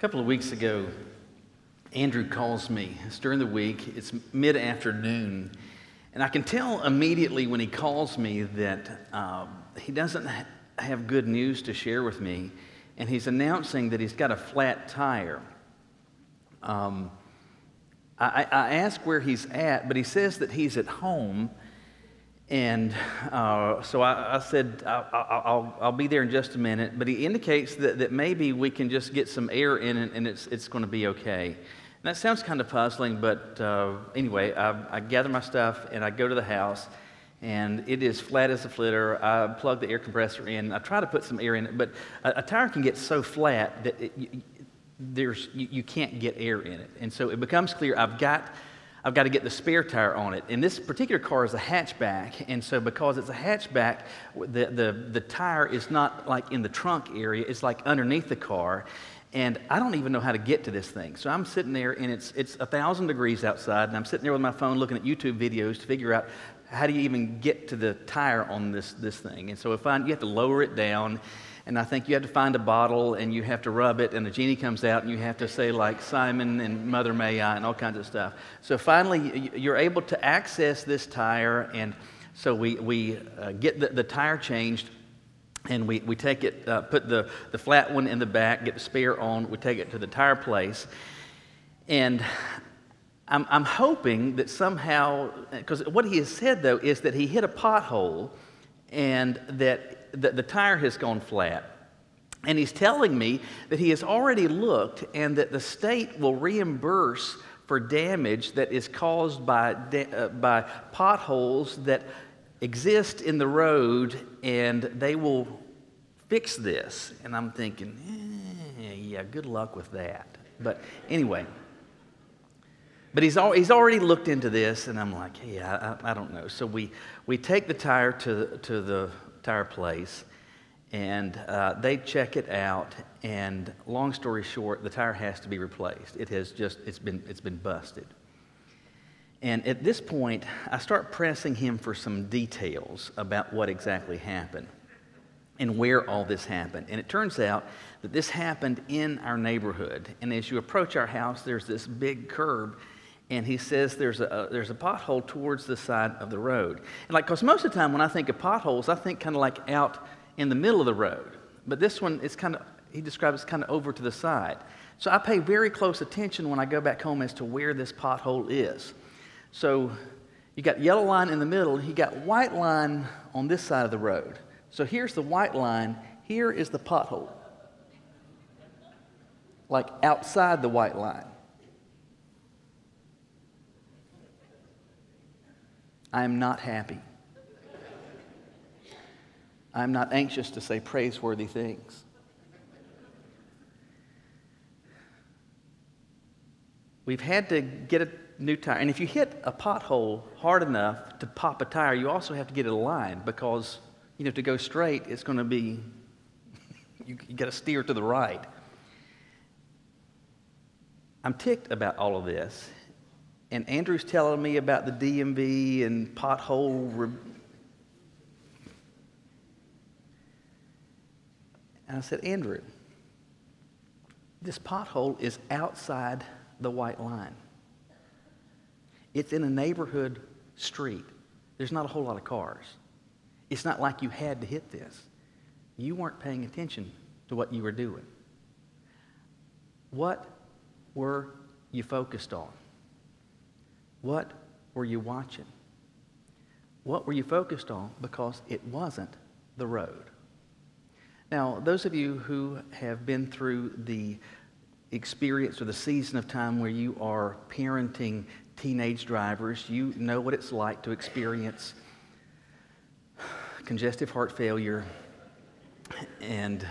couple of weeks ago, Andrew calls me. It's during the week. It's mid-afternoon. And I can tell immediately when he calls me that he doesn't have good news to share with me. And he's announcing that he's got a flat tire. I ask where he's at, but he says that he's at home. And so I said, I'll be there in just a minute. But he indicates that maybe we can just get some air in it and it's going to be okay. And that sounds kind of puzzling, but anyway, I gather my stuff and I go to the house. And it is flat as a flitter. I plug the air compressor in. I try to put some air in it, but a tire can get so flat that you can't get air in it. And so it becomes clear I've got to get the spare tire on it. And this particular car is a hatchback, and so because it's a hatchback, the tire is not like in the trunk area, it's like underneath the car. And I don't even know how to get to this thing. So I'm sitting there, and it's 1,000 degrees outside, and I'm sitting there with my phone looking at YouTube videos to figure out how do you even get to the tire on this thing. And so you have to lower it down, and I think you have to find a bottle, and you have to rub it, and the genie comes out, and you have to say, like, Simon and Mother May I, and all kinds of stuff. So finally, you're able to access this tire, and so we get the tire changed, and we take it, put the flat one in the back, get the spare on, we take it to the tire place, and I'm hoping that somehow, because what he has said, though, is that he hit a pothole and that the tire has gone flat. And he's telling me that he has already looked and that the state will reimburse for damage that is caused by potholes that exist in the road, and they will fix this. And I'm thinking, yeah, good luck with that. But anyway. But he's already looked into this, and I'm like, hey, I don't know. So we take the tire to the tire place, and they check it out. And long story short, the tire has to be replaced. It's been busted. And at this point, I start pressing him for some details about what exactly happened and where all this happened. And it turns out that this happened in our neighborhood. And as you approach our house, there's this big curb. And he says there's a pothole towards the side of the road. And because most of the time when I think of potholes, I think kind of like out in the middle of the road. But this one, he describes it kind of over to the side. So I pay very close attention when I go back home as to where this pothole is. So you got yellow line in the middle, you got white line on this side of the road. So here's the white line, here is the pothole. Like outside the white line. I am not happy. I'm not anxious to say praiseworthy things. We've had to get a new tire. And if you hit a pothole hard enough to pop a tire, you also have to get it aligned because, to go straight, it's going to be, you got to steer to the right. I'm ticked about all of this. And Andrew's telling me about the DMV and pothole. And I said, Andrew, this pothole is outside the white line. It's in a neighborhood street. There's not a whole lot of cars. It's not like you had to hit this. You weren't paying attention to what you were doing. What were you focused on? What were you watching? What were you focused on? Because it wasn't the road. Now, those of you who have been through the experience or the season of time where you are parenting teenage drivers, you know what it's like to experience congestive heart failure and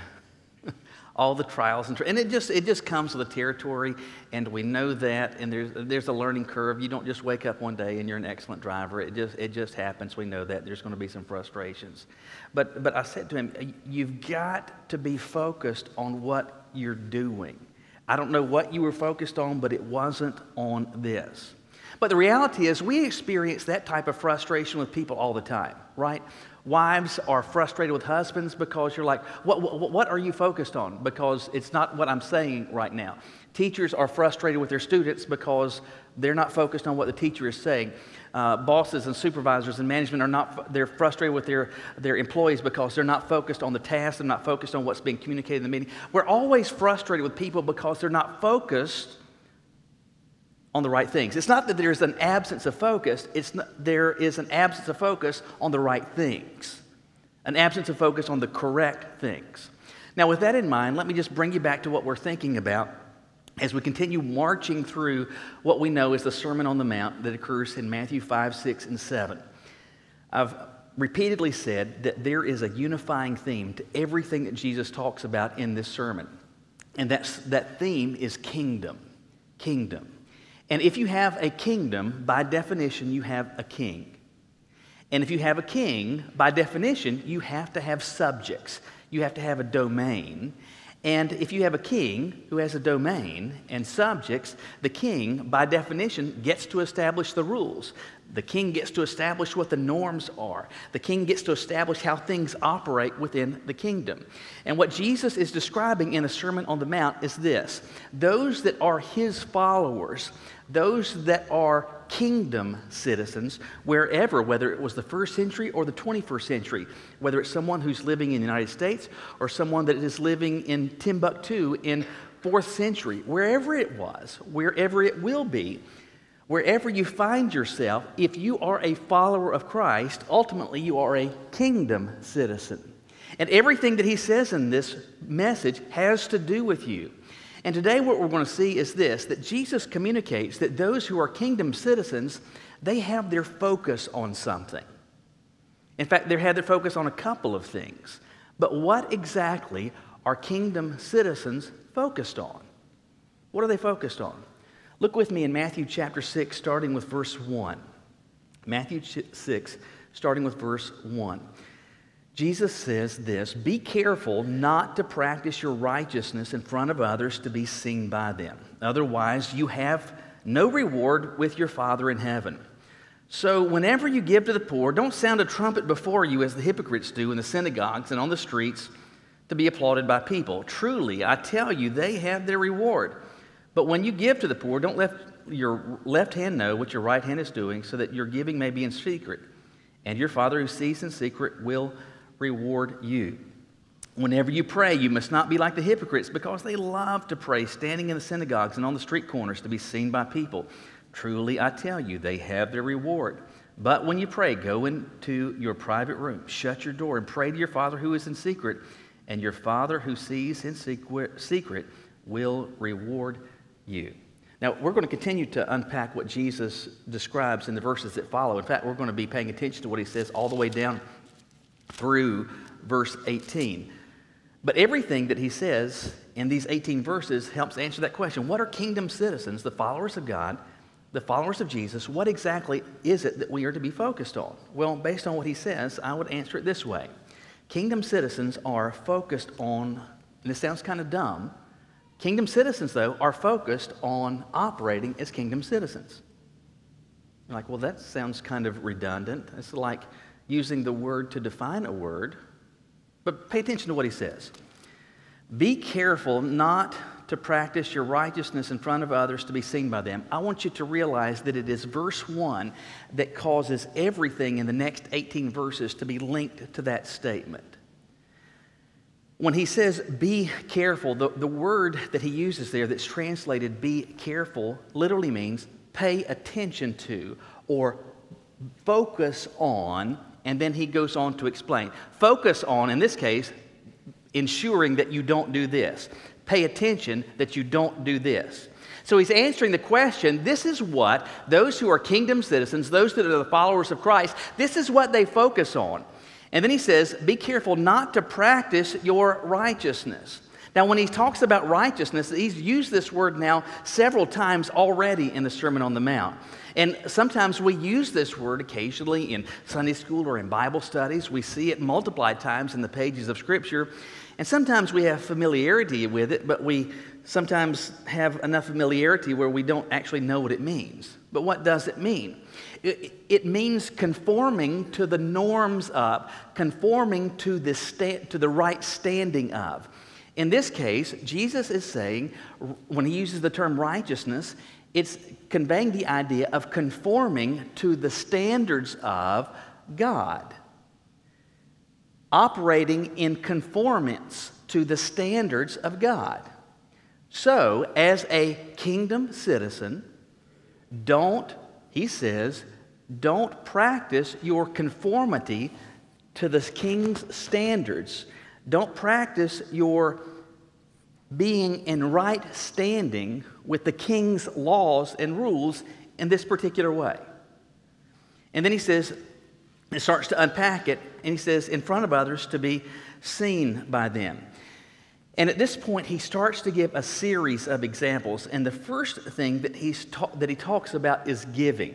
all the trials and it just comes with the territory, and we know that. And there's a learning curve. You don't just wake up one day and you're an excellent driver. It just happens. We know that there's going to be some frustrations. But I said to him, you've got to be focused on what you're doing. I don't know what you were focused on, but it wasn't on this. But the reality is we experience that type of frustration with people all the time, right? Wives are frustrated with husbands because you're like, what are you focused on? Because it's not what I'm saying right now. Teachers are frustrated with their students because they're not focused on what the teacher is saying. Bosses and supervisors and management they're frustrated with their employees because they're not focused on the task, they're not focused on what's being communicated in the meeting. We're always frustrated with people because they're not focused on the right things. It's not that there's an absence of focus, there is an absence of focus on the right things, an absence of focus on the correct things. Now, with that in mind, let me just bring you back to what we're thinking about as we continue marching through what we know is the Sermon on the Mount that occurs in Matthew 5, 6, and 7. I've repeatedly said that there is a unifying theme to everything that Jesus talks about in this sermon, and that theme is kingdom. Kingdom. And if you have a kingdom, by definition, you have a king. And if you have a king, by definition, you have to have subjects. You have to have a domain. And if you have a king who has a domain and subjects, the king, by definition, gets to establish the rules. The king gets to establish what the norms are. The king gets to establish how things operate within the kingdom. And what Jesus is describing in the Sermon on the Mount is this: those that are his followers, those that are kingdom citizens, wherever, whether it was the first century or the 21st century, whether it's someone who's living in the United States or someone that is living in Timbuktu in 4th century, wherever it was, wherever it will be, wherever you find yourself, if you are a follower of Christ, ultimately you are a kingdom citizen. And everything that he says in this message has to do with you. And today what we're going to see is this, that Jesus communicates that those who are kingdom citizens, they have their focus on something. In fact, they have their focus on a couple of things. But what exactly are kingdom citizens focused on? What are they focused on? Look with me in Matthew chapter 6, starting with verse 1. Matthew 6, starting with verse 1. Jesus says this: "Be careful not to practice your righteousness in front of others to be seen by them. Otherwise, you have no reward with your Father in heaven. So whenever you give to the poor, don't sound a trumpet before you as the hypocrites do in the synagogues and on the streets to be applauded by people. Truly, I tell you, they have their reward. But when you give to the poor, don't let your left hand know what your right hand is doing, so that your giving may be in secret. And your Father who sees in secret will reward you. Whenever you pray, you must not be like the hypocrites, because they love to pray standing in the synagogues and on the street corners to be seen by people. Truly, I tell you, they have their reward. But when you pray, go into your private room, shut your door, and pray to your Father who is in secret, and your Father who sees in secret will reward you." Now, we're going to continue to unpack what Jesus describes in the verses that follow. In fact, we're going to be paying attention to what he says all the way down through verse 18. But everything that he says in these 18 verses helps answer that question. What are kingdom citizens, the followers of God, the followers of Jesus? What exactly is it that we are to be focused on? Well, based on what he says, I would answer it this way. Kingdom citizens are focused on, and this sounds kind of dumb, kingdom citizens, though, are focused on operating as kingdom citizens. You're like, well, that sounds kind of redundant. It's like using the word to define a word. But pay attention to what he says. Be careful not to practice your righteousness in front of others to be seen by them. I want you to realize that it is verse 1 that causes everything in the next 18 verses to be linked to that statement. When he says be careful, the word that he uses there that's translated be careful literally means pay attention to or focus on, and then he goes on to explain. Focus on, in this case, ensuring that you don't do this. Pay attention that you don't do this. So he's answering the question, this is what those who are kingdom citizens, those that are the followers of Christ, this is what they focus on. And then he says, be careful not to practice your righteousness. Now, when he talks about righteousness, he's used this word now several times already in the Sermon on the Mount. And sometimes we use this word occasionally in Sunday school or in Bible studies. We see it multiplied times in the pages of Scripture. And sometimes we have familiarity with it, but we sometimes have enough familiarity where we don't actually know what it means. But what does it mean? It means conforming to the norms of, conforming to the right standing of. In this case, Jesus is saying, when he uses the term righteousness, it's conveying the idea of conforming to the standards of God. Operating in conformance to the standards of God. So, as a kingdom citizen, he says, don't practice your conformity to the king's standards. Don't practice your being in right standing with the king's laws and rules in this particular way. And then he says, it starts to unpack it, and he says, in front of others to be seen by them. And at this point, he starts to give a series of examples. And the first thing that he talks about is giving.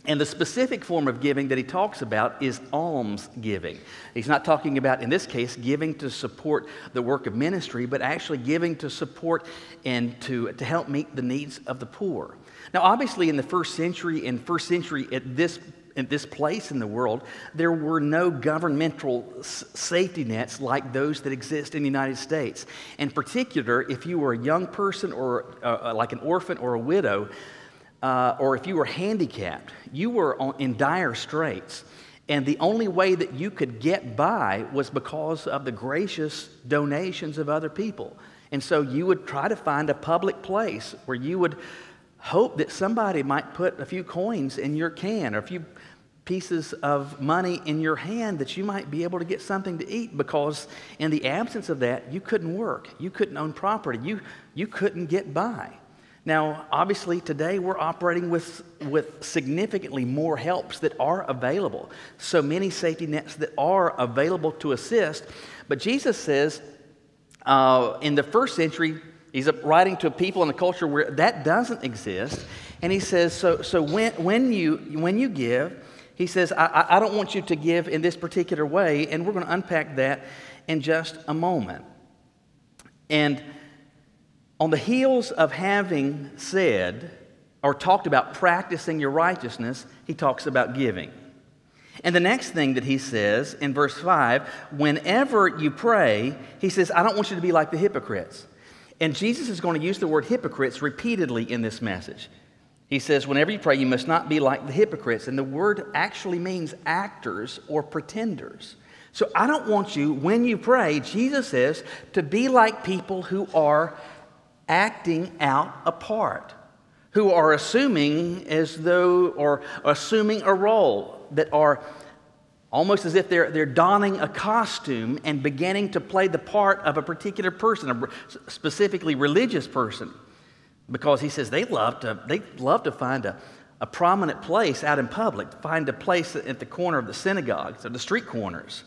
And the specific form of giving that he talks about is almsgiving. He's not talking about, in this case, giving to support the work of ministry, but actually giving to support and to help meet the needs of the poor. Now, obviously, in the first century at this place in the world, there were no governmental safety nets like those that exist in the United States. In particular, if you were a young person or like an orphan or a widow, or if you were handicapped, you were in dire straits. And the only way that you could get by was because of the gracious donations of other people. And so you would try to find a public place where you would hope that somebody might put a few coins in your can or a few pieces of money in your hand that you might be able to get something to eat, because in the absence of that, you couldn't work. You couldn't own property. You couldn't get by. Now, obviously, today we're operating with significantly more helps that are available. So many safety nets that are available to assist. But Jesus says in the first century, he's writing to people in a culture where that doesn't exist. And he says, so when you give, he says, I don't want you to give in this particular way. And we're going to unpack that in just a moment. And on the heels of having said or talked about practicing your righteousness, he talks about giving. And the next thing that he says in verse 5, whenever you pray, he says, I don't want you to be like the hypocrites. And Jesus is going to use the word hypocrites repeatedly in this message. He says, whenever you pray, you must not be like the hypocrites. And the word actually means actors or pretenders. So I don't want you, when you pray, Jesus says, to be like people who are acting out a part, who are assuming assuming a role, that are almost as if they're donning a costume and beginning to play the part of a particular person, a specifically religious person, because he says they love to find a prominent place out in public, find a place at the corner of the synagogues or the street corners.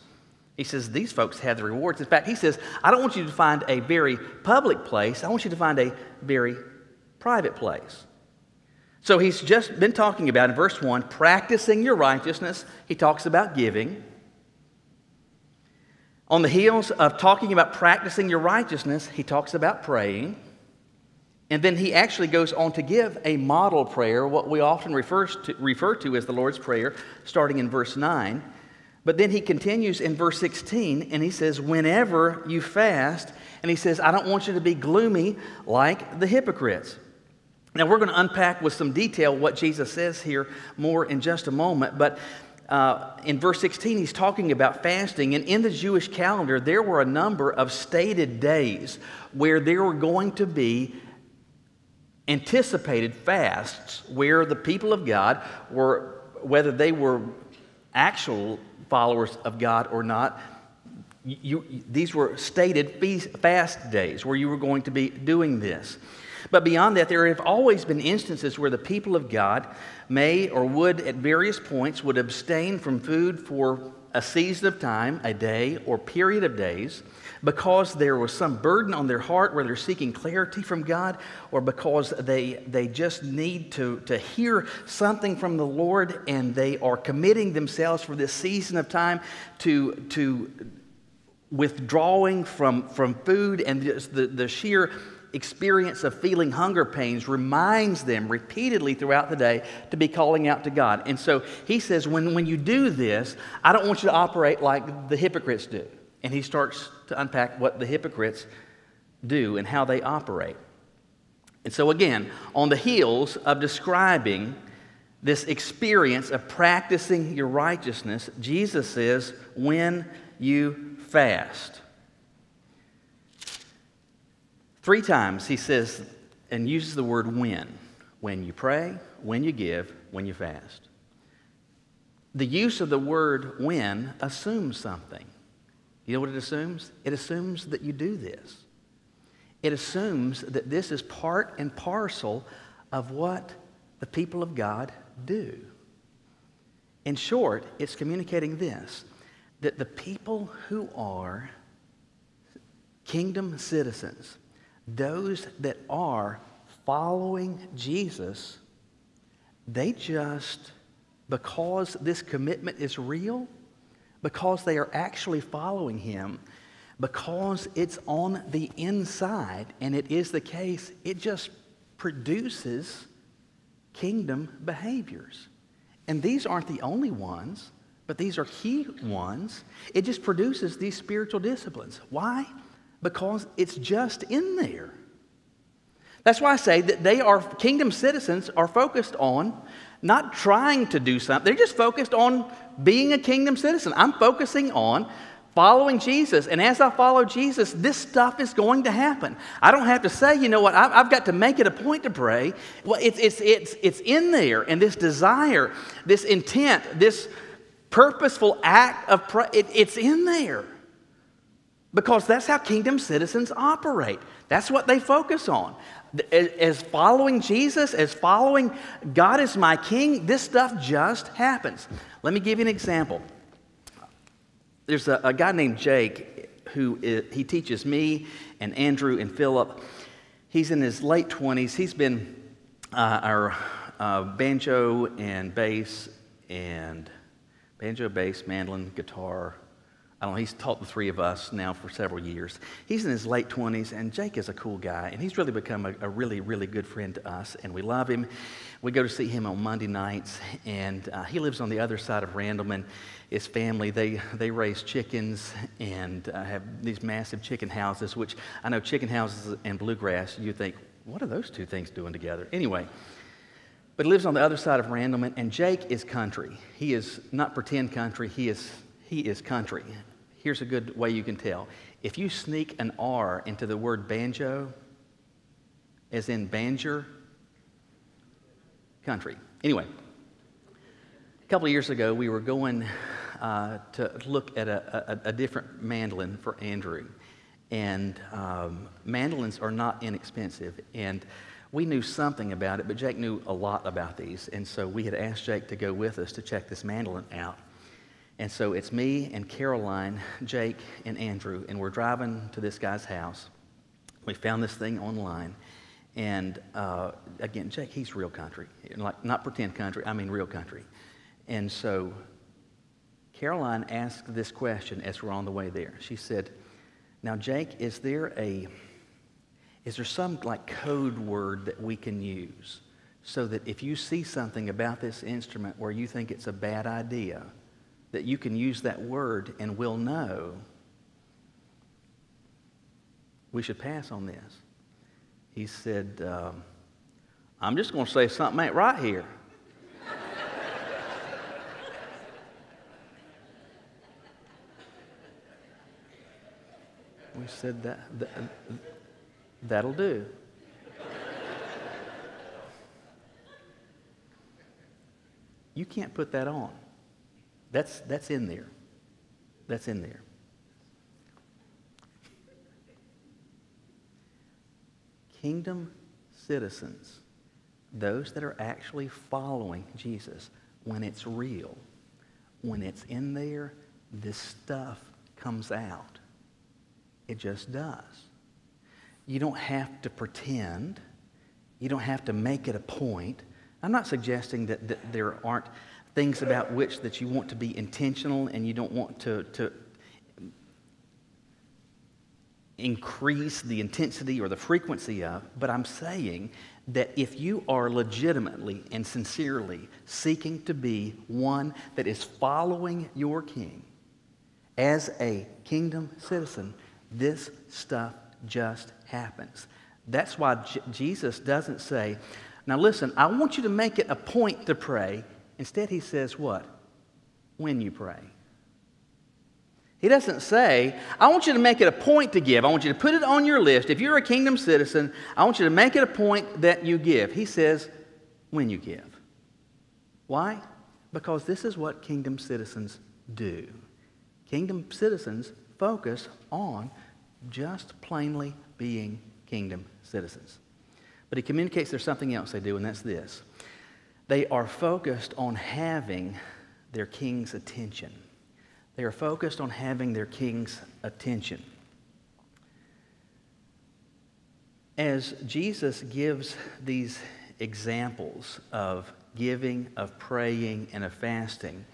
He says these folks have the rewards. In fact, he says, I don't want you to find a very public place. I want you to find a very private place. So he's just been talking about, in verse 1, practicing your righteousness. He talks about giving. On the heels of talking about practicing your righteousness, he talks about praying. And then he actually goes on to give a model prayer, what we often refer to as the Lord's Prayer, starting in verse 9. But then he continues in verse 16, and he says, whenever you fast, and he says, I don't want you to be gloomy like the hypocrites. Now, we're going to unpack with some detail what Jesus says here more in just a moment, but in verse 16, he's talking about fasting, and in the Jewish calendar, there were a number of stated days where there were going to be anticipated fasts where the people of God were, whether they were actual followers of God or not, these were stated fast days where you were going to be doing this. But beyond that, there have always been instances where the people of God may or would at various points would abstain from food for a season of time, a day or period of days, because there was some burden on their heart where they're seeking clarity from God, or because they just need to hear something from the Lord, and they are committing themselves for this season of time to withdrawing from food, and just the sheer experience of feeling hunger pains reminds them repeatedly throughout the day to be calling out to God. And so he says, when you do this, I don't want you to operate like the hypocrites do. And he starts to unpack what the hypocrites do and how they operate. And so again, on the heels of describing this experience of practicing your righteousness, Jesus says, when you fast. 3 times he says and uses the word when. When you pray, when you give, when you fast. The use of the word when assumes something. You know what it assumes? It assumes that you do this. It assumes that this is part and parcel of what the people of God do. In short, it's communicating this, that the people who are kingdom citizens, those that are following Jesus, they just, because this commitment is real, because they are actually following him, because it's on the inside, and it is the case, it just produces kingdom behaviors. And these aren't the only ones, but these are key ones. It just produces these spiritual disciplines. Why? Because it's just in there. That's why I say that they are, kingdom citizens are focused on not trying to do something. They're just focused on being a kingdom citizen. I'm focusing on following Jesus. And as I follow Jesus, this stuff is going to happen. I don't have to say, you know what, I've got to make it a point to pray. Well, it's in there. And this desire, this intent, this purposeful act of prayer, it's in there. Because that's how kingdom citizens operate. That's what they focus on. As following Jesus, as following God as my king, this stuff just happens. Let me give you an example. There's a guy named Jake he teaches me and Andrew and Philip. He's in his late 20s. He's been our banjo, bass, mandolin, guitar. I don't know, he's taught the 3 of us now for several years. He's in his late 20s, and Jake is a cool guy, and he's really become a really, really good friend to us, and we love him. We go to see him on Monday nights, and he lives on the other side of Randleman. His family, they raise chickens and have these massive chicken houses, which I know chicken houses and bluegrass, you think, what are those 2 things doing together? Anyway, but he lives on the other side of Randleman, and Jake is country. He is not pretend country, he is country. Here's a good way you can tell. If you sneak an R into the word banjo, as in banjer, country. Anyway, a couple of years ago, we were going to look at a different mandolin for Andrew. And mandolins are not inexpensive. And we knew something about it, but Jake knew a lot about these. And so we had asked Jake to go with us to check this mandolin out. And so it's me and Caroline, Jake, and Andrew, and we're driving to this guy's house. We found this thing online. And again, Jake, he's real country. Like, not pretend country, I mean real country. And so Caroline asked this question as we're on the way there. She said, now, Jake, is there some like code word that we can use so that if you see something about this instrument where you think it's a bad idea, that you can use that word and we'll know we should pass on this? He said, I'm just going to say something ain't right here. We said, that'll do. You can't put that on. That's in there. That's in there. Kingdom citizens, those that are actually following Jesus, when it's real, when it's in there, this stuff comes out. It just does. You don't have to pretend. You don't have to make it a point. I'm not suggesting that there aren't things about which that you want to be intentional and you don't want to increase the intensity or the frequency of, but I'm saying that if you are legitimately and sincerely seeking to be one that is following your king as a kingdom citizen, this stuff just happens. That's why Jesus doesn't say, now listen, I want you to make it a point to pray. Instead, he says what? When you pray. He doesn't say, I want you to make it a point to give. I want you to put it on your list. If you're a kingdom citizen, I want you to make it a point that you give. He says, when you give. Why? Because this is what kingdom citizens do. Kingdom citizens focus on just plainly being kingdom citizens. But he communicates there's something else they do, and that's this. They are focused on having their king's attention. They are focused on having their king's attention. As Jesus gives these examples of giving, of praying, and of fasting,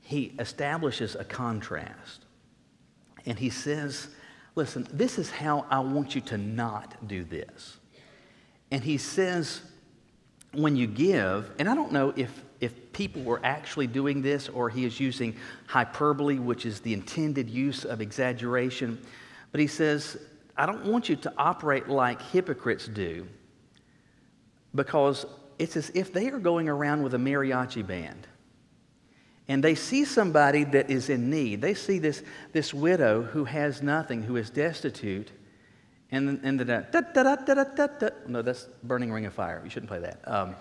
he establishes a contrast. And he says, listen, this is how I want you to not do this. And he says, when you give, and I don't know if people were actually doing this or he is using hyperbole, which is the intended use of exaggeration, but he says, I don't want you to operate like hypocrites do, because it's as if they are going around with a mariachi band and they see somebody that is in need. They see this widow who has nothing, who is destitute, and the da-da-da-da-da-da. No, that's Burning Ring of Fire. You shouldn't play that.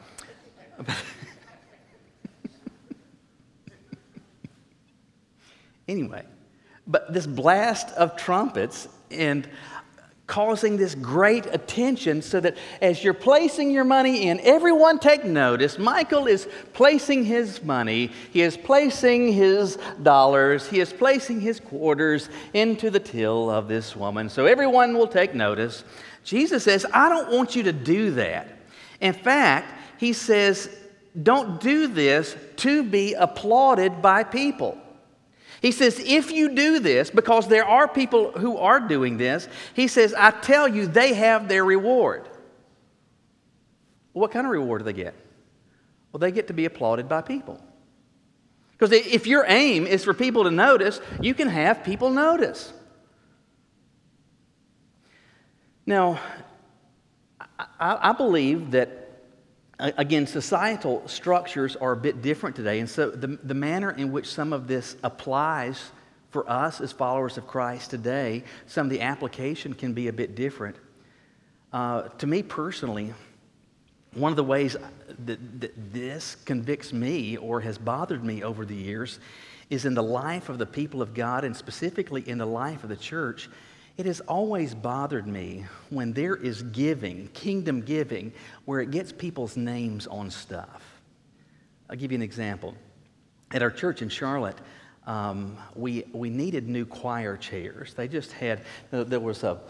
Anyway, but this blast of trumpets and causing this great attention so that as you're placing your money in, everyone take notice. Michael is placing his money. He is placing his dollars. He is placing his quarters into the till of this woman. So everyone will take notice. Jesus says, I don't want you to do that. In fact, he says, don't do this to be applauded by people. He says, if you do this, because there are people who are doing this, he says, I tell you, they have their reward. What kind of reward do they get? Well, they get to be applauded by people. Because if your aim is for people to notice, you can have people notice. Now, I believe that, again, societal structures are a bit different today, and so the manner in which some of this applies for us as followers of Christ today, some of the application can be a bit different. To me personally, one of the ways that this convicts me or has bothered me over the years is in the life of the people of God, and specifically in the life of the church. It has always bothered me when there is giving, kingdom giving, where it gets people's names on stuff. I'll give you an example. At our church in Charlotte, we needed new choir chairs. They just had, there was a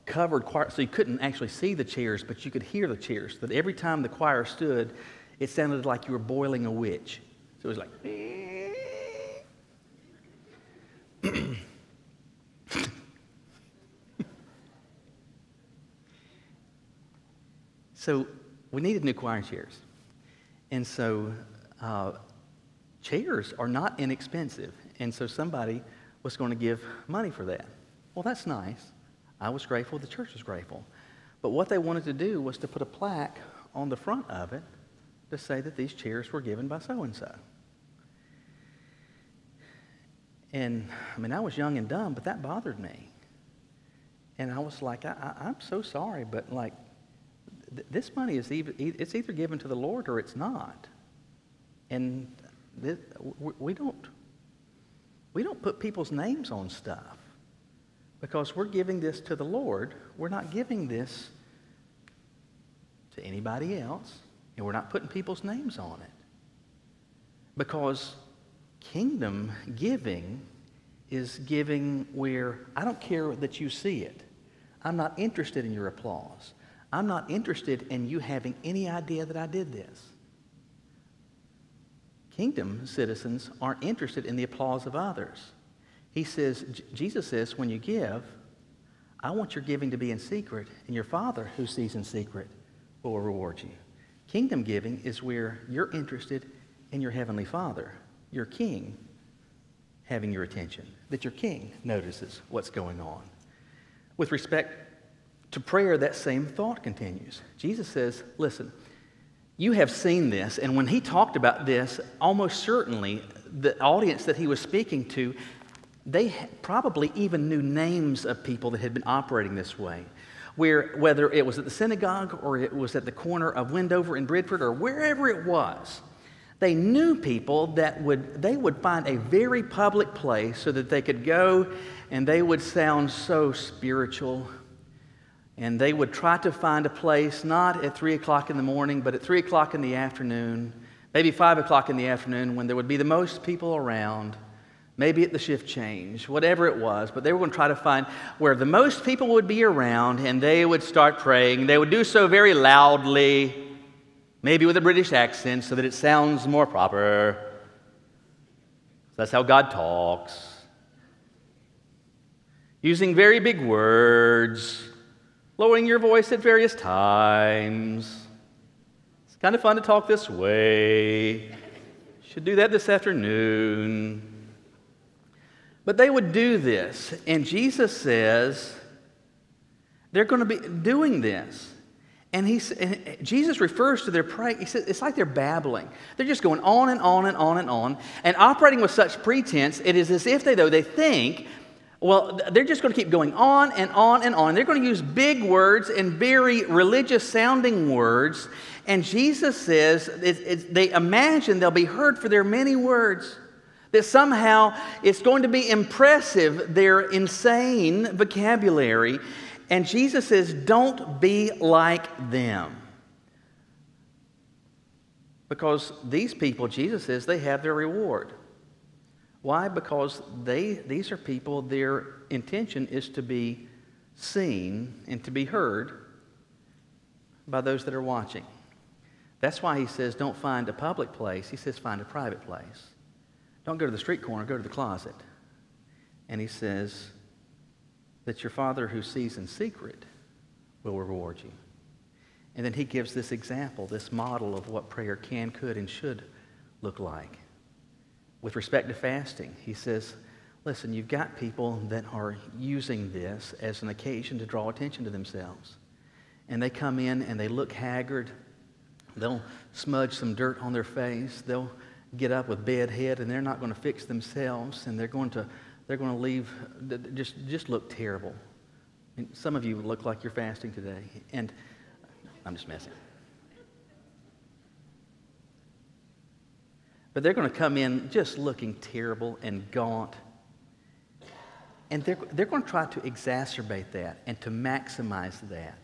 covered choir, so you couldn't actually see the chairs, but you could hear the chairs. That every time the choir stood, it sounded like you were boiling a witch. So it was like... So we needed new choir chairs. And so chairs are not inexpensive. And so somebody was going to give money for that. Well, that's nice. I was grateful. The church was grateful. But what they wanted to do was to put a plaque on the front of it to say that these chairs were given by so-and-so. And, I mean, I was young and dumb, but that bothered me. And I was like, I'm so sorry, but like, this money is it's either given to the Lord or it's not. And we don't put people's names on stuff because we're giving this to the Lord. We're not giving this to anybody else, and we're not putting people's names on it. Because kingdom giving is giving where I don't care that you see it. I'm not interested in your applause. I'm not interested in you having any idea that I did this. Kingdom citizens aren't interested in the applause of others. Jesus says, when you give, I want your giving to be in secret, and your Father who sees in secret will reward you. Kingdom giving is where you're interested in your Heavenly Father, your King, having your attention, that your King notices what's going on. With respect to prayer, that same thought continues. Jesus says, listen, you have seen this, and when he talked about this, almost certainly the audience that he was speaking to, they probably even knew names of people that had been operating this way, whether it was at the synagogue or it was at the corner of Wendover and Bridford or wherever it was. They knew people that they would find a very public place so that they could go and they would sound so spiritual. And they would try to find a place not at 3 o'clock in the morning, but at 3 o'clock in the afternoon, maybe 5 o'clock in the afternoon when there would be the most people around, maybe at the shift change, whatever it was. But they were going to try to find where the most people would be around, and they would start praying. They would do so very loudly, maybe with a British accent so that it sounds more proper. That's how God talks. Using very big words, lowering your voice at various times. It's kind of fun to talk this way. Should do that this afternoon. But they would do this, and Jesus says they're going to be doing this. And Jesus refers to their praying. He says it's like they're babbling. They're just going on and on and on and on, and operating with such pretense. It is as if they think, well, they're just going to keep going on and on and on. They're going to use big words and very religious-sounding words. And Jesus says they imagine they'll be heard for their many words. That somehow it's going to be impressive, their insane vocabulary. And Jesus says, don't be like them. Because these people, Jesus says, they have their reward. Why? Because these are people, their intention is to be seen and to be heard by those that are watching. That's why he says, don't find a public place. He says, find a private place. Don't go to the street corner, go to the closet. And he says that your Father who sees in secret will reward you. And then he gives this example, this model of what prayer can, could, and should look like. With respect to fasting, he says, listen, you've got people that are using this as an occasion to draw attention to themselves. And they come in and they look haggard. They'll smudge some dirt on their face. They'll get up with bad head, and they're not going to fix themselves, and they're going to leave, just look terrible. I mean, some of you look like you're fasting today, and I'm just messing. But they're going to come in just looking terrible and gaunt. And they're going to try to exacerbate that and to maximize that.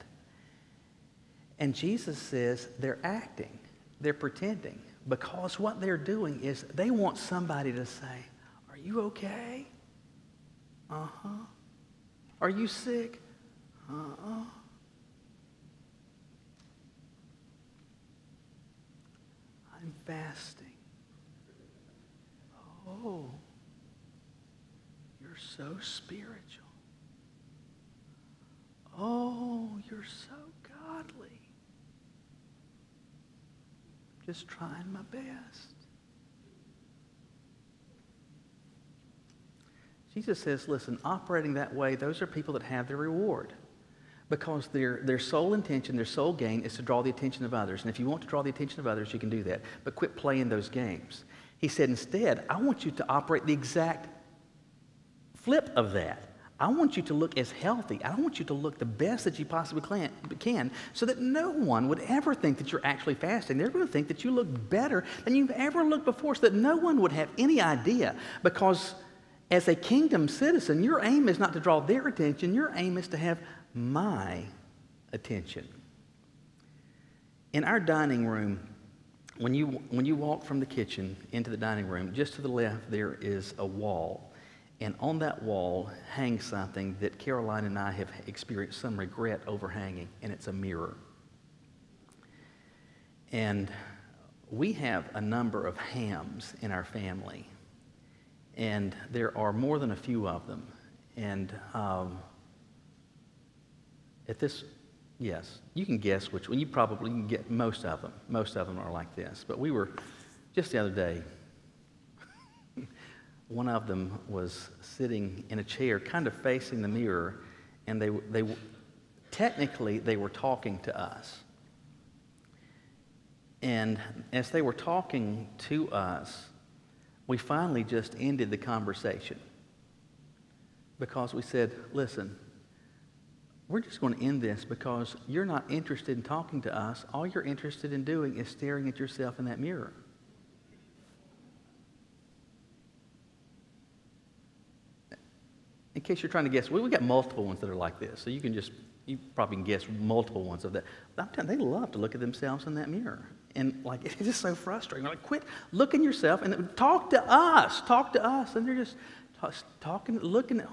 And Jesus says they're acting, they're pretending, because what they're doing is they want somebody to say, are you okay? Uh-huh. Are you sick? Uh-uh. I'm fasting. Oh, you're so spiritual. Oh, you're so godly. Just trying my best. Jesus says, listen, operating that way, those are people that have their reward. Because their sole intention, their sole gain is to draw the attention of others. And if you want to draw the attention of others, you can do that. But quit playing those games. He said, instead, I want you to operate the exact flip of that. I want you to look as healthy. I want you to look the best that you possibly can so that no one would ever think that you're actually fasting. They're going to think that you look better than you've ever looked before, so that no one would have any idea. Because as a kingdom citizen, your aim is not to draw their attention. Your aim is to have my attention. In our dining room, when you walk from the kitchen into the dining room, just to the left there is a wall. And on that wall hangs something that Caroline and I have experienced some regret over hanging, and it's a mirror. And we have a number of Hams in our family, and there are more than a few of them. And yes, you can guess which one. You probably can get most of them. Most of them are like this. But we were, just the other day, one of them was sitting in a chair, kind of facing the mirror, and technically they were talking to us. And as they were talking to us, we finally just ended the conversation because we said, listen, we're just going to end this because you're not interested in talking to us. All you're interested in doing is staring at yourself in that mirror. In case you're trying to guess, we got multiple ones that are like this, so you probably can guess multiple ones of that. But I'm telling you, they love to look at themselves in that mirror. And like, it's just so frustrating. Like, quit looking yourself and talk to us. Talk to us. And they're just talking, looking at.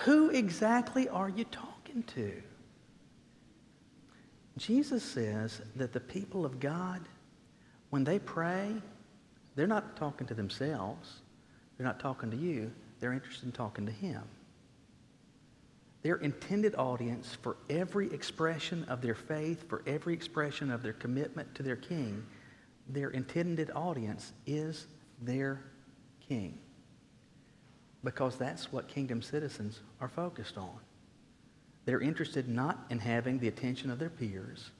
Who exactly are you talking to? Jesus says that the people of God, when they pray, they're not talking to themselves. They're not talking to you. They're interested in talking to Him. Their intended audience for every expression of their faith, for every expression of their commitment to their King, their intended audience is their King. Because that's what kingdom citizens are focused on. They're interested not in having the attention of their peers,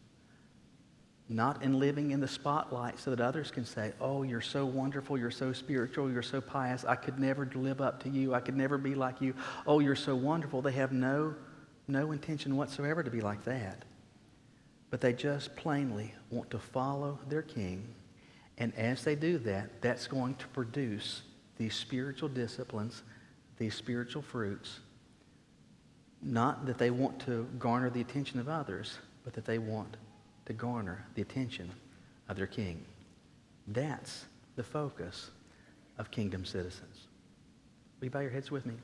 not in living in the spotlight so that others can say, oh, you're so wonderful, you're so spiritual, you're so pious, I could never live up to you, I could never be like you. Oh, you're so wonderful. They have no intention whatsoever to be like that. But they just plainly want to follow their King. And as they do that, that's going to produce these spiritual disciplines, these spiritual fruits. Not that they want to garner the attention of others, but that they want to garner the attention of their King. That's the focus of kingdom citizens. Will you bow your heads with me?